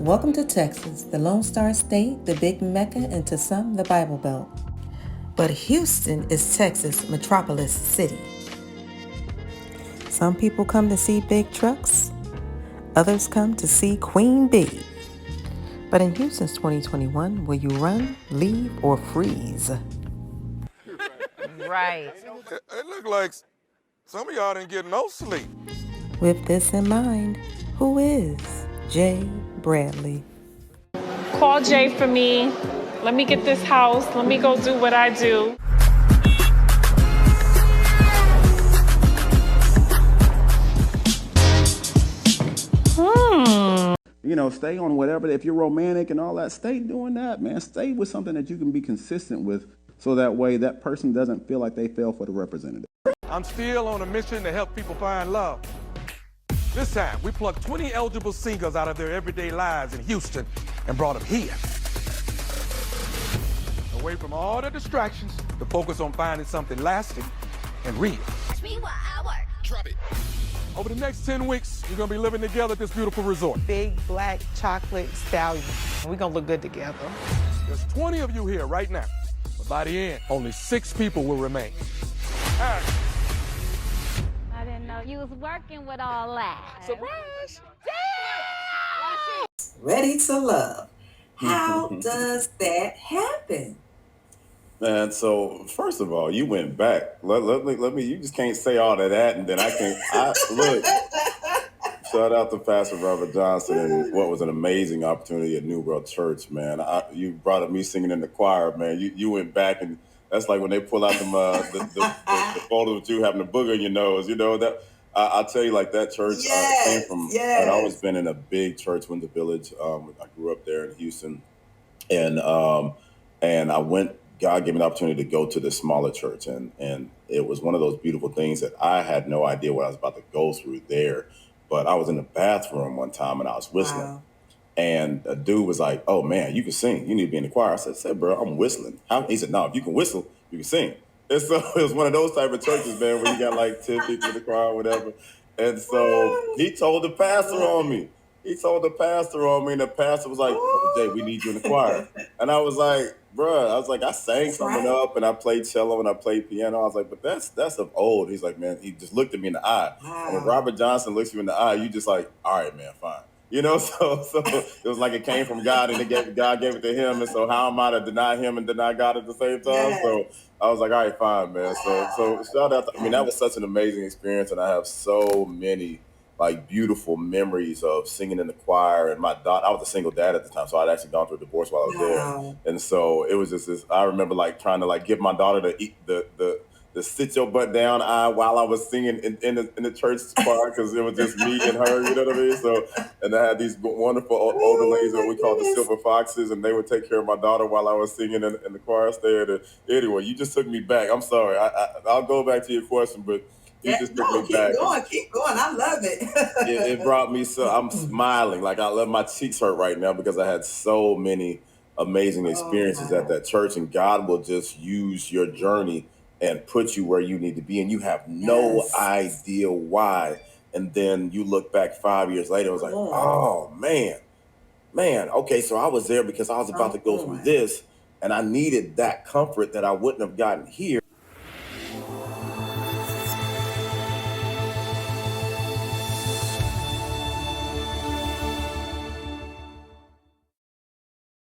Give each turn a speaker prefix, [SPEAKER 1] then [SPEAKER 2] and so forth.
[SPEAKER 1] Welcome to Texas, the Lone Star State, the Big Mecca, and to some, the Bible Belt. But Houston is Texas' metropolis city. Some people come to see big trucks, others come to see Queen Bee. But in Houston's 2021, will you run, leave, or freeze?
[SPEAKER 2] Right.
[SPEAKER 3] It looked like some of y'all didn't get no sleep.
[SPEAKER 1] With this in mind, who is Jay Bradley?
[SPEAKER 4] Call Jay for me. Let me get this house. Let me go do what I do.
[SPEAKER 5] You know, stay on whatever. If you're romantic and all that, stay doing that, man. Stay with something that you can be consistent with, so that way that person doesn't feel like they fell for the representative.
[SPEAKER 3] I'm still on a mission to help people find love. This time, we plucked 20 eligible singles out of their everyday lives in Houston and brought them here. Away from all the distractions to focus on finding something lasting and real.
[SPEAKER 6] Ask me what I work.
[SPEAKER 3] Drop it. Over the next 10 weeks, you're gonna be living together at this beautiful resort.
[SPEAKER 2] Big black chocolate stallion. We're gonna look good together.
[SPEAKER 3] There's 20 of you here right now, but by the end, only 6 people will remain.
[SPEAKER 6] I didn't know you was working with all that.
[SPEAKER 3] Surprise!
[SPEAKER 1] Ready to love. How does that happen?
[SPEAKER 7] Man, so first of all, you went back. Let me. You just can't say all of that, and then look. Shout out to Pastor Robert Johnson and what was an amazing opportunity at New World Church, man. You brought up me singing in the choir, man. You went back, and that's like when they pull out the photo of you having a booger in your nose. You know that. I'll tell you, like that church came from. I'd always been in a big church, Winter Village. I grew up there in Houston, and I went. God gave me the opportunity to go to this smaller church, and it was one of those beautiful things that I had no idea what I was about to go through there. But I was in the bathroom one time and I was whistling. Wow. And a dude was like, "Oh man, you can sing. You need to be in the choir." I said, "Bro, I'm whistling." He said, "No, if you can whistle, you can sing." And so it was one of those type of churches, man, where you got like 10 people in the choir or whatever. And so he told the pastor on me. And the pastor was like, "Oh, Jay, we need you in the choir." And I was like, bruh, I sang something up and I played cello and I played piano. I was like, but that's of old. He's like, man, he just looked at me in the eye. Wow. And when Robert Johnson looks you in the eye, you just like, all right, man, fine. You know, so it was like it came from God and God gave it to him. And so how am I to deny him and deny God at the same time? Yeah. So I was like, all right, fine, man. So shout out to, that was such an amazing experience. And I have so many like beautiful memories of singing in the choir. And my daughter, I was a single dad at the time, so I'd actually gone through a divorce while I was there. And so it was just this, I remember like trying to like give my daughter the sit your butt down eye while I was singing in the church choir, because it was just me and her, you know what I mean? So, and I had these wonderful older ladies that we called the Silver Foxes, and they would take care of my daughter while I was singing in the choir there. Anyway, you just took me back. I'm sorry. I'll go back to your question, but you just took me back.
[SPEAKER 1] Keep going. I love it.
[SPEAKER 7] It brought me so, I'm smiling. Like I love, my cheeks hurt right now because I had so many amazing experiences at that church, and God will just use your journey and put you where you need to be, and you have no idea why. And then you look back 5 years later, it was like, oh man, okay, so I was there because I was about to go through this, and I needed that comfort that I wouldn't have gotten here.